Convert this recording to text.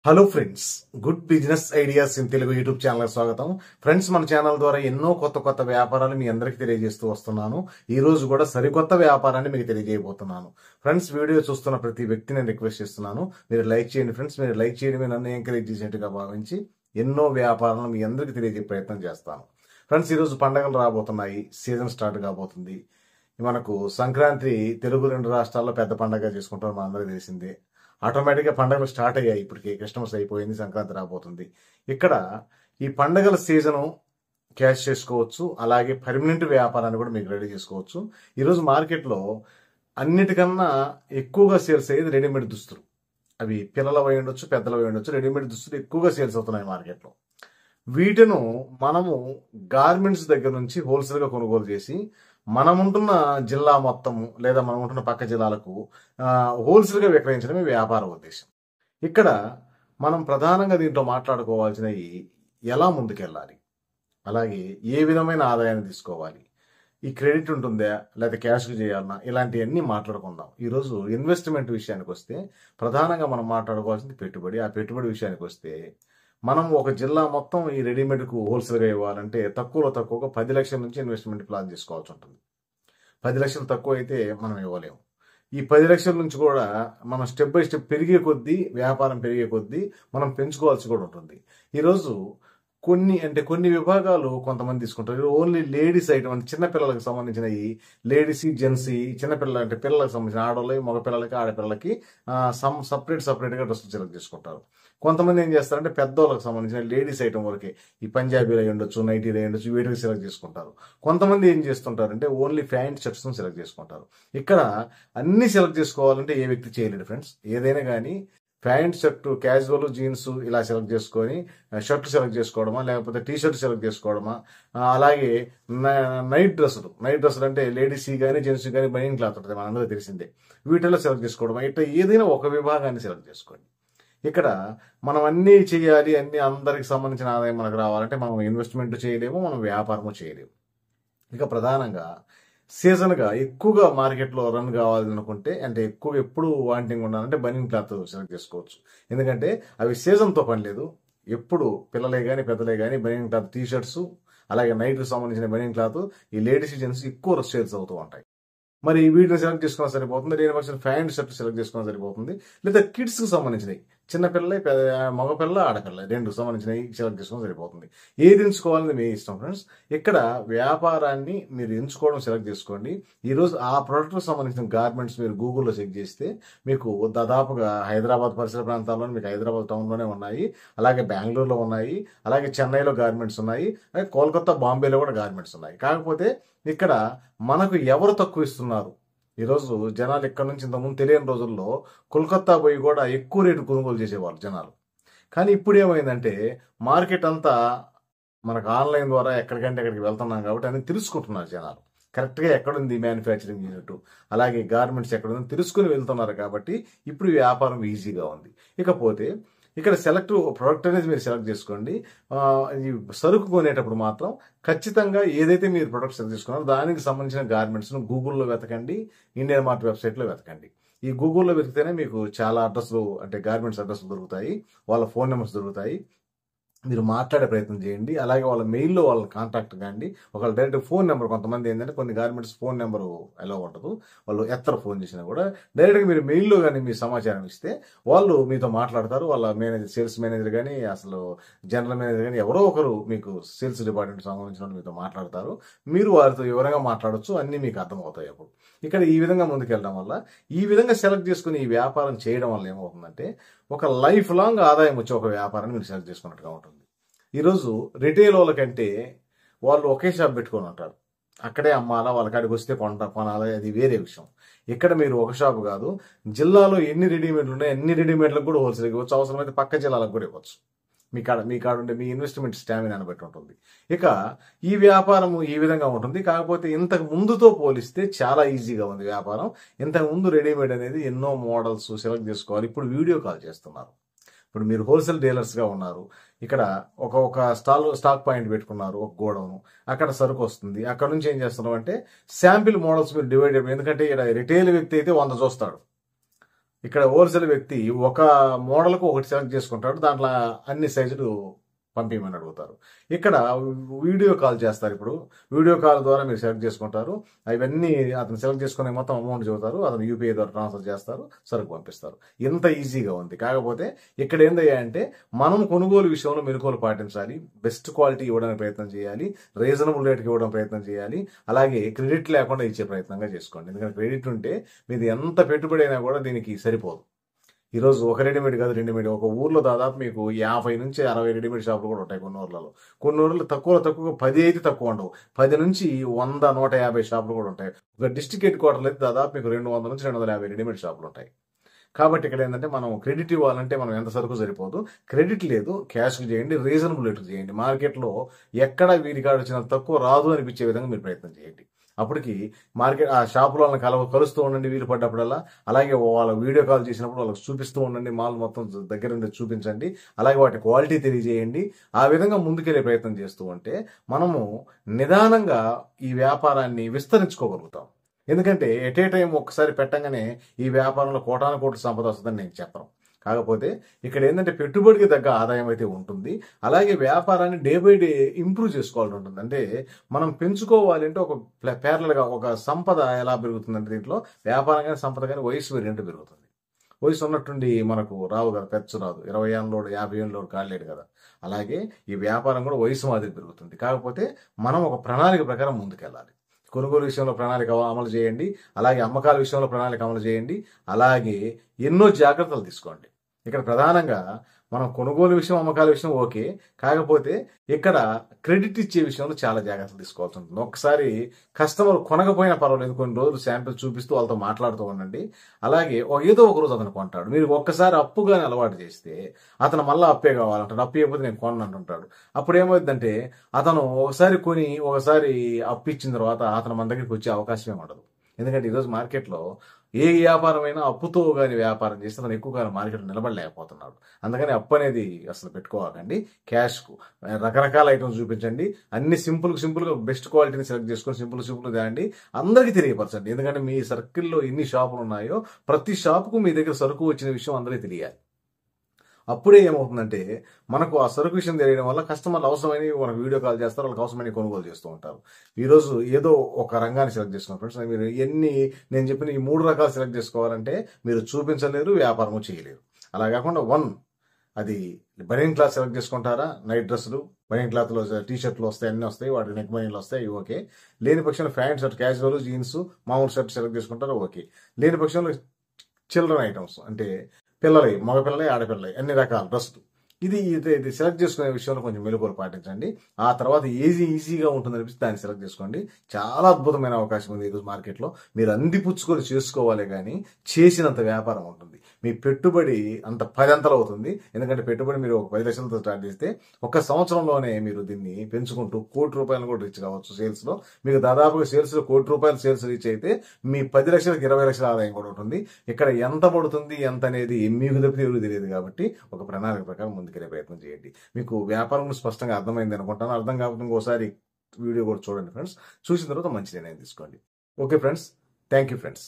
Hello friends, good business ideas in Telugu YouTube channel స్వాగతం. Friends, మన channel ద్వారా ఎన్నో కొత్త వ్యాపారాలు మీ అందరికీ తెలియజేస్తూ వస్తున్నాను. ఈ రోజు కూడా సరికొత్త వ్యాపారాన్ని మీకు తెలియజేయబోతున్నాను. ఫ్రెండ్స్, వీడియో చూస్తున్న ప్రతి వ్యక్తిని నేను రిక్వెస్ట్ చేస్తున్నాను, మీరు లైక్ చేయండి. ఫ్రెండ్స్, మీరు లైక్ చేయడమే నన్ను ఎంకరేజ్ చేసినట్టుగా భావించి ఎన్నో వ్యాపారాలను మీ అందరికీ తెలియజేసే ప్రయత్నం చేస్తాను. ఫ్రెండ్స్, ఈరోజు పండగలు రాబోతున్నాయి, సీజన్ స్టార్ట్ కాబోతుంది. మనకు సంక్రాంతి తెలుగు రెండు రాష్ట్రాల్లో పెద్ద పండగ చేసుకుంటాం, మన అందరికీ తెలిసిందే. ఆటోమేటిక్గా పండుగలు స్టార్ట్ అయ్యాయి. ఇప్పటికి క్రిస్మస్ అయిపోయింది, సంక్రాంతి రాబోతుంది. ఇక్కడ ఈ పండుగల సీజను క్యాష్ చేసుకోవచ్చు, అలాగే పర్మనెంట్ వ్యాపారాన్ని కూడా మీకు రెడీ చేసుకోవచ్చు. ఈరోజు మార్కెట్లో అన్నిటికన్నా ఎక్కువగా సేల్స్ అయ్యేది రెడీమేడ్ దుస్తులు. అవి పిల్లలవి ఉండొచ్చు, పెద్దలవి ఉండొచ్చు. రెడీమేడ్ దుస్తులు ఎక్కువగా సేల్స్ అవుతున్నాయి మార్కెట్లో. వీటిను మనము గార్మెంట్స్ దగ్గర నుంచి హోల్సేల్గా కొనుగోలు చేసి మనముంటున్న జిల్లా మొత్తం లేదా మనం ఉంటున్న పక్క జిల్లాలకు హోల్సేల్గా విక్రయించడమే వ్యాపార ఉద్దేశం. ఇక్కడ మనం ప్రధానంగా దీంట్లో మాట్లాడుకోవాల్సినవి ఎలా ముందుకెళ్ళాలి, అలాగే ఏ విధమైన ఆదాయాన్ని తీసుకోవాలి, ఈ క్రెడిట్ ఉంటుందా లేదా క్యాష్కి చేయాలన్నా, ఇలాంటివన్నీ మాట్లాడుకుందాం. ఈరోజు ఇన్వెస్ట్మెంట్ విషయానికి వస్తే ప్రధానంగా మనం మాట్లాడుకోవాల్సింది పెట్టుబడి. ఆ పెట్టుబడి విషయానికి వస్తే మనం ఒక జిల్లా మొత్తం ఈ రెడీమేడ్కు హోల్సేల్గా ఇవ్వాలంటే తక్కువగా 10 లక్షల నుంచి ఇన్వెస్ట్మెంట్ ప్లాన్ చేసుకోవాల్సి ఉంటుంది. 10 లక్షలు తక్కువ అయితే మనం ఇవ్వలేము. ఈ 10 లక్షల నుంచి కూడా మనం స్టెప్ బై స్టెప్ పెరిగే కొద్దీ, వ్యాపారం పెరిగే కొద్దీ మనం పెంచుకోవాల్సి కూడా ఉంటుంది. ఈరోజు కొన్ని విభాగాలు కొంతమంది తీసుకుంటారు. ఓన్లీ లేడీస్ ఐటమ్ అంటే చిన్నపిల్లలకు సంబంధించిన ఈ లేడీస్, జెంట్స్, చిన్నపిల్లలు అంటే పిల్లలకు సంబంధించిన ఆడవాళ్ళకి, మగ పిల్లలకి, ఆడపిల్లలకి సపరేట్గా డ్రెస్సులు సెలెక్ట్ చేసుకుంటారు. కొంతమంది ఏం చేస్తారంటే పెద్దవాళ్ళకి సంబంధించిన లేడీస్ ఐటమ్ వరకే ఈ పంజాబీలు అయి ఉండొచ్చు, నైటీలు అయి ఉండొచ్చు, వీటికి సెలెక్ట్ చేసుకుంటారు. కొంతమంది ఏం చేస్తుంటారంటే ఓన్లీ ప్యాంట్ షర్ట్స్ సెలెక్ట్ చేసుకుంటారు. ఇక్కడ అన్ని సెలెక్ట్ చేసుకోవాలంటే ఏ వ్యక్తి చేయలేడు ఫ్రెండ్స్. ఏదైనా కానీ ప్యాంట్ షర్టు, క్యాజువల్, జీన్స్ ఇలా సెలెక్ట్ చేసుకొని షర్ట్ సెలెక్ట్ చేసుకోవడమా, లేకపోతే టీ షర్ట్ సెలెక్ట్ చేసుకోవడమా, అలాగే నైట్ డ్రెస్సులు అంటే లేడీస్ కానీ జెంట్స్ కానీ బనియన్ క్లాత్ ఉంటుంది, మనందరూ తెలిసిందే. వీటిలో సెలెక్ట్ చేసుకోవడమా, ఇట్లా ఏదైనా ఒక విభాగాన్ని సెలెక్ట్ చేసుకోండి. ఇక్కడ మనం అన్నీ చేయాలి, అన్ని అందరికి సంబంధించిన ఆదాయం మనకు రావాలంటే మనం ఇన్వెస్ట్మెంట్ చేయలేము, మనం వ్యాపారము చేయలేము. ఇక ప్రధానంగా సీజన్గా ఎక్కువగా మార్కెట్లో రన్ కావాలి అనుకుంటే, అంటే ఎక్కువ ఎప్పుడు వాంటింగ్ ఉండాలంటే బనియన్ క్లాత్ సెలెక్ట్ చేసుకోవచ్చు. ఎందుకంటే అవి సీజన్తో పని లేదు. ఎప్పుడు పిల్లలే కానీ పెద్దలే కానీ బనియన్ క్లాత్, టీ షర్ట్స్, అలాగే నైట్కి సంబంధించిన బనియన్ క్లాత్ ఈ లేడీస్, జెంట్స్ ఎక్కువ సేల్స్ అవుతూ ఉంటాయి. మరి వీటిని సెలెక్ట్ చేసుకున్నా సరిపోతుంది, లేని పక్షం ప్యాంట్ షర్ట్ సెలెక్ట్ చేసుకున్నా సరిపోతుంది. లేదా కిడ్స్కి సంబంధించినవి, చిన్నపిల్లలే, మగపిల్ల, ఆడపిల్ల రెండుకు సంబంధించినవి సెలెక్ట్ చేసుకుని సరిపోతుంది. ఏది ఎంచుకోవాలని మీ ఇష్టం ఫ్రెండ్స్. ఇక్కడ వ్యాపారాన్ని మీరు ఎంచుకోవడం సెలెక్ట్ చేసుకోండి. ఈరోజు ఆ ప్రోడక్ట్కి సంబంధించిన గార్మెంట్స్ మీరు గూగుల్లో చెక్ చేస్తే మీకు దాదాపుగా హైదరాబాద్ పరిసర ప్రాంతాల్లో, మీకు హైదరాబాద్ టౌన్లోనే ఉన్నాయి, అలాగే బెంగళూరులో ఉన్నాయి, అలాగే చెన్నైలో గార్మెంట్స్ ఉన్నాయి, అలాగే కోల్కతా, బాంబేలో కూడా గార్మెంట్స్ ఉన్నాయి. కాకపోతే ఇక్కడ మనకు ఎవరు తక్కువ ఇస్తున్నారు, ఈరోజు జనాలు ఇక్కడ నుంచి ఇంతకుముందు తెలియని రోజుల్లో కోల్కతా పోయి కూడా ఎక్కువ రేటు కొనుగోలు చేసేవాళ్ళు జనాలు. కానీ ఇప్పుడు ఏమైందంటే మార్కెట్ అంతా మనకు ఆన్లైన్ ద్వారా ఎక్కడికంటే ఎక్కడికి వెళ్తున్నాం కాబట్టి అని తెలుసుకుంటున్నారు జనాలు. కరెక్ట్గా ఎక్కడుంది మ్యానుఫ్యాక్చరింగ్ యూనిట్, అలాగే గార్మెంట్స్ ఎక్కడుంది తెలుసుకుని వెళ్తున్నారు. కాబట్టి ఇప్పుడు వ్యాపారం ఈజీగా ఉంది. ఇకపోతే ఇక్కడ ప్రొడక్ట్ అనేది మీరు సెలెక్ట్ చేసుకోండి. ఈ సరుకు కొనేటప్పుడు మాత్రం ఖచ్చితంగా ఏదైతే మీరు ప్రొడక్ట్ సెలెక్ట్ చేసుకున్నారో దానికి సంబంధించిన గార్మెంట్స్ను గూగుల్లో వెతకండి, ఇండియన్ మార్ట్ వెబ్సైట్లో వెతకండి. ఈ గూగుల్లో వెతికితేనే మీకు చాలా అడ్రస్లు, అంటే గార్మెంట్స్ అడ్రస్లు దొరుకుతాయి, వాళ్ళ ఫోన్ నెంబర్స్ దొరుకుతాయి. మీరు మాట్లాడే ప్రయత్నం చేయండి. అలాగే వాళ్ళ మెయిల్లో వాళ్ళని కాంటాక్ట్ కండి. ఒకవేళ డైరెక్ట్ ఫోన్ నెంబర్, కొంతమంది ఏంటంటే కొన్ని గార్మెంట్స్ ఫోన్ నెంబరు ఎలా ఉండదు, వాళ్ళు ఎత్తర ఫోన్ చేసినా కూడా డైరెక్ట్గా మీరు మెయిల్లో కానీ మీ సమాచారం ఇస్తే వాళ్ళు మీతో మాట్లాడతారు. వాళ్ళ మేనేజర్, సేల్స్ మేనేజర్ కానీ, అసలు జనరల్ మేనేజర్ కానీ ఎవరో ఒకరు మీకు సేల్స్ డిపార్ట్మెంట్ సంబంధించిన మీతో మాట్లాడతారు. మీరు వారితో వివరంగా మాట్లాడవచ్చు, అన్నీ మీకు అర్థమవుతాయి. అప్పుడు ఇక్కడ ఈ విధంగా ముందుకెళ్ళడం వల్ల, ఈ విధంగా సెలెక్ట్ చేసుకుని ఈ వ్యాపారం చేయడం వల్ల ఏమవుతుందంటే ఒక లైఫ్ లాంగ్ ఆదాయం వచ్చే ఒక వ్యాపారాన్ని మీరు సెలెక్ట్ చేసుకున్నట్టుగా ఉంటుంది. ఈరోజు రిటైల్ వాళ్ళకంటే వాళ్ళు ఒకే షాప్ పెట్టుకొని ఉంటారు, అక్కడే అమ్మాలా, వాళ్ళ కాడికి వస్తే కొనాలా, అది వేరే విషయం. ఇక్కడ మీరు ఒక షాప్ కాదు, జిల్లాలో ఎన్ని రెడీమేడ్లు ఉన్నాయి అన్ని రెడీమేడ్లకు కూడా హోల్సేల్ ఇవ్వచ్చు, అవసరమైతే పక్క జిల్లాలకు కూడా ఇవ్వచ్చు. మీ కాడ ఉండే మీ ఇన్వెస్ట్మెంట్ స్టామినాని బట్టి ఉంటుంది. ఇక ఈ వ్యాపారం ఈ విధంగా ఉంటుంది. కాకపోతే ఇంతకు ముందుతో పోలిస్తే చాలా ఈజీగా ఉంది వ్యాపారం. ఇంతకు ముందు రెడీమేడ్ అనేది ఎన్నో మోడల్స్ సెలెక్ట్ చేసుకోవాలి. ఇప్పుడు వీడియో కాల్ చేస్తున్నారు. ఇప్పుడు మీరు హోల్సేల్ డీలర్స్గా ఉన్నారు, ఇక్కడ ఒక స్టాక్ పాయింట్ పెట్టుకున్నారు, ఒక గోడౌన్, అక్కడ సరుకు వస్తుంది. అక్కడ నుంచి ఏం చేస్తున్నాం అంటే శాంపిల్ మోడల్స్ మీరు డివైడ్, ఎందుకంటే ఇక్కడ రిటైల్ వ్యక్తి అయితే 100 చూస్తాడు, ఇక్కడ హోల్సేల్ వ్యక్తి ఒక మోడల్కు ఒకటి సెలెక్ట్ చేసుకుంటాడు, దాంట్లో అన్ని సైజులు పంపించమని అడుగుతారు. ఇక్కడ వీడియో కాల్ చేస్తారు. ఇప్పుడు వీడియో కాల్ ద్వారా మీరు సెలెక్ట్ చేసుకుంటారు, అవన్నీ అతను సెలెక్ట్ చేసుకునే మొత్తం అమౌంట్ చెబుతారు, అతను యూపీఐ ద్వారా ట్రాన్స్ఫర్ చేస్తారు, సరుకు పంపిస్తారు. ఇంత ఈజీగా ఉంది. కాకపోతే ఇక్కడ ఏందయ్యా అంటే మనం కొనుగోలు విషయంలో మెలకువలు పాటించాలి, బెస్ట్ క్వాలిటీ ఇవ్వడానికి ప్రయత్నం చేయాలి, రీజనబుల్ రేట్కి ఇవ్వడం ప్రయత్నం చేయాలి, అలాగే క్రెడిట్ లేకుండా ఇచ్చే ప్రయత్నంగా చేసుకోండి. ఎందుకంటే క్రెడిట్ ఉంటే మీది ఎంత పెట్టుబడి అయినా కూడా దీనికి సరిపోదు. ఈరోజు ఒక రెడీమేడ్ కాదు, రెడీమేడ్ ఒక ఊర్లో దాదాపు మీకు 50 నుంచి 60 రెడీమేడ్ షాపులు కూడా ఉంటాయి కొన్ని ఊర్లలో. కొన్ని ఊర్లో తక్కువ 10 అయితే తక్కువ ఉండవు, 10 నుంచి 100, 150 షాపులు కూడా ఉంటాయి. ఒక డిస్ట్రిక్ట్ హెడ్ క్వార్టర్లో అయితే దాదాపు మీకు 200 నుంచి 250 రెడీమేడ్ షాపులు ఉంటాయి. కాబట్టి ఇక్కడ ఏంటంటే మనం క్రెడిట్ ఇవ్వాలంటే మనం ఎంత సరుకు సరిపోదు. క్రెడిట్ లేదు, క్యాష్కి చేయండి, రీజనబుల్ రేట్కి చేయండి. మార్కెట్లో ఎక్కడ వీరికాడ వచ్చిన తక్కువ రాదు అనిపించే విధంగా మీరు ప్రయత్నం చేయండి. అప్పటికి మార్కెట్ ఆ షాపులో వాళ్ళని కలుస్తూ ఉండండి వీలు పడ్డప్పుడల్లా. అలాగే వాళ్ళ వీడియో కాల్ చేసినప్పుడు వాళ్ళకి చూపిస్తూ ఉండండి, మాల్ మొత్తం దగ్గర నుండి చూపించండి. అలాగే వాటి క్వాలిటీ తెలియజేయండి. ఆ విధంగా ముందుకెళ్లే ప్రయత్నం చేస్తూ ఉంటే మనము నిదానంగా ఈ వ్యాపారాన్ని విస్తరించుకోగలుగుతాం. ఎందుకంటే ఎట్ ఏ టైం ఒక్కసారి పెట్టంగానే ఈ వ్యాపారంలో కోటాను కోట్ల సంపద వస్తుందని నేను చెప్పను. కాకపోతే ఇక్కడ ఏంటంటే పెట్టుబడికి తగ్గ ఆదాయం అయితే ఉంటుంది. అలాగే వ్యాపారాన్ని డే బై డే ఇంప్రూవ్ చేసుకోవాల్సి ఉంటుంది. అంటే మనం పెంచుకోవాలి అంటే ఒక ప్యారలల్గా ఒక సంపద ఎలా పెరుగుతుందంటే దీంట్లో వ్యాపారం కానీ సంపద కానీ వయసు వేరియంట్ పెరుగుతుంది. వయసు ఉన్నట్టుండి మనకు రావు కదా, పెచ్చు రాదు. 20 ఏళ్ళలోడు 50 ఏళ్ళలోడు కాలేడు కదా. అలాగే ఈ వ్యాపారం కూడా వయసు మాదిరి పెరుగుతుంది. కాకపోతే మనం ఒక ప్రణాళిక ప్రకారం ముందుకెళ్ళాలి. కొనుగోలు విషయంలో ప్రణాళిక అమలు చేయండి, అలాగే అమ్మకాల విషయంలో ప్రణాళిక అమలు చేయండి, అలాగే ఎన్నో జాగ్రత్తలు తీసుకోండి. ఇక్కడ ప్రధానంగా మనం కొనుగోలు విషయం, అమ్మకాల విషయం ఓకే, కాకపోతే ఇక్కడ క్రెడిట్ ఇచ్చే విషయంలో చాలా జాగ్రత్తలు తీసుకోవాల్సి ఉంటుంది. ఒకసారి కస్టమర్ కొనకపోయినా పర్వాలేదు, కొన్ని రోజులు శాంపిల్ చూపిస్తూ వాళ్ళతో మాట్లాడుతూ ఉండండి. అలాగే ఏదో ఒక రోజు అతను కొంటాడు. మీరు ఒక్కసారి అప్పుగానే అలవాటు చేస్తే అతను మళ్ళీ అప్పే కావాలంటాడు, అప్పు ఇవ్వకపోతే నేను కొనను అంటుంటాడు. అప్పుడు ఏమవుతుందంటే అతను ఒకసారి కొని ఒకసారి అప్పు ఇచ్చిన తర్వాత అతను మన దగ్గరికి వచ్చే అవకాశమే ఉండదు. ఎందుకంటే ఈరోజు మార్కెట్లో ఏ వ్యాపారమైనా అప్పుతో కానీ వ్యాపారం చేస్తే అతను ఎక్కువ కాలం మార్కెట్లో నిలబడలేకపోతున్నాడు. అందుకని అప్పు అనేది అసలు పెట్టుకోవాలండి. క్యాష్కు రకరకాల ఐటమ్స్ చూపించండి, అన్ని సింపుల్గా బెస్ట్ క్వాలిటీని సెలెక్ట్ చేసుకొని సింపుల్ తేండి, అందరికీ తెలియపరచండి. ఎందుకంటే మీ సర్కిల్లో ఎన్ని షాపులు ఉన్నాయో ప్రతి షాపుకు మీ దగ్గర సరుకు వచ్చిన విషయం అందరికీ తెలియాలి. అప్పుడే ఏమవుతుందంటే మనకు ఆ సరుకు విషయం తెలియడం వల్ల కస్టమర్లు అవసరమైన మనకు వీడియో కాల్ చేస్తారు, వాళ్ళకి అవసరమైన కొనుగోలు చేస్తూ ఉంటారు. ఈరోజు ఏదో ఒక రంగాన్ని సెలెక్ట్ చేసుకున్నారు ఫ్రెండ్స్. మీరు నేను చెప్పిన ఈ 3 రకాలు సెలెక్ట్ చేసుకోవాలంటే మీరు చూపించలేరు, వ్యాపారము చేయలేరు. అలా కాకుండా అది బనియన్ క్లాత్ సెలెక్ట్ చేసుకుంటారా, నైట్ డ్రెస్సులు బనియన్ క్లాత్లో టీ-షర్ట్లు వస్తాయి, అన్నీ వస్తాయి, వాటి నెక్ బనియన్లు వస్తాయి, ఓకే. లేని పక్షంలో ప్యాంట్ షర్ట్, క్యాజువల్ జీన్స్, మామూలు షర్ట్ సెలెక్ట్ చేసుకుంటారా, ఓకే. లేని పక్షంలో చిల్డ్రన్ ఐటమ్స్ అంటే పిల్లలవి, మగపిల్లలవి, ఆడపిల్లలవి, అన్ని రకాల డ్రెస్సులు, ఇది సెలెక్ట్ చేసుకునే విషయంలో కొంచెం మెలకువలు పాటించండి. ఆ తర్వాత ఈజీగా ఉంటుంది అనిపిస్తే దాన్ని సెలెక్ట్ చేసుకోండి. చాలా అద్భుతమైన అవకాశం ఉంది ఈరోజు మార్కెట్లో. మీరు అందిపుచ్చుకొని చేసుకోవాలి, కానీ చేసినంత వ్యాపారం ఉంటుంది. మీ పెట్టుబడి అంత 10 అంతలు అవుతుంది. ఎందుకంటే పెట్టుబడి మీరు ఒక 10 లక్షలతో స్టార్ట్ చేస్తే ఒక సంవత్సరంలోనే మీరు దీన్ని పెంచుకుంటూ ₹1,00,00,000 కూడా రీచ్ కావచ్చు. సేల్స్లో మీకు దాదాపుగా సేల్స్లో ₹1,00,00,000 సేల్స్ రీచ్ అయితే మీ 10 లక్షలకు 20 లక్షల ఆదాయం కూడా ఉంటుంది. ఇక్కడ ఎంత పడుతుంది ఎంత అనేది మీకు తప్పితే ఎవరు తెలియదు. కాబట్టి ఒక ప్రణాళిక ప్రకారం ముందుకెళ్ళే ప్రయత్నం చేయండి. మీకు వ్యాపారం స్పష్టంగా అర్థమైంది అనుకుంటాను. అర్థం కాకపోతే ఇంకోసారి వీడియో కూడా చూడండి ఫ్రెండ్స్. చూసిన తర్వాత మంచి నిర్ణయం తీసుకోండి. Okay friends, thank you friends.